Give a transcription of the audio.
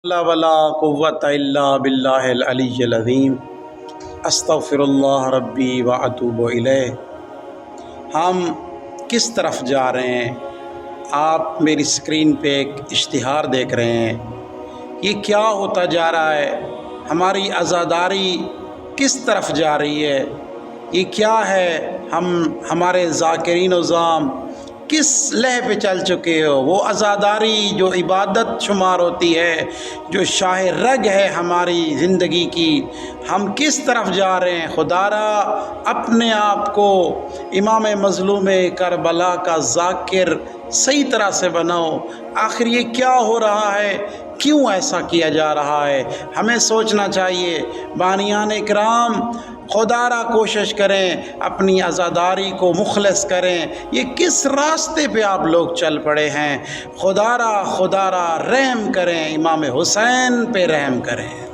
لا ولا قوت الا باللہ العلی العظیم استغفر اللہ ربی واتوب الیہ۔ ہم کس طرف جا رہے ہیں؟ آپ میری اسکرین پہ ایک اشتہار دیکھ رہے ہیں۔ یہ کیا ہوتا جا رہا ہے؟ ہماری عزاداری کس طرف جا رہی ہے؟ یہ کیا ہے؟ ہمارے ذاکرین نظام کس لہ پہ چل چکے ہو؟ وہ عزاداری جو عبادت شمار ہوتی ہے، جو شاہ رگ ہے ہماری زندگی کی، ہم کس طرف جا رہے ہیں؟ خدا را اپنے آپ کو امام مظلوم کربلا کا ذاکر صحیح طرح سے بناؤ۔ آخر یہ کیا ہو رہا ہے؟ کیوں ایسا کیا جا رہا ہے؟ ہمیں سوچنا چاہیے۔ بانیان اکرام خدا را کوشش کریں، اپنی عزاداری کو مخلص کریں۔ یہ کس راستے پہ آپ لوگ چل پڑے ہیں؟ خدا را رحم کریں، امام حسین پہ رحم کریں۔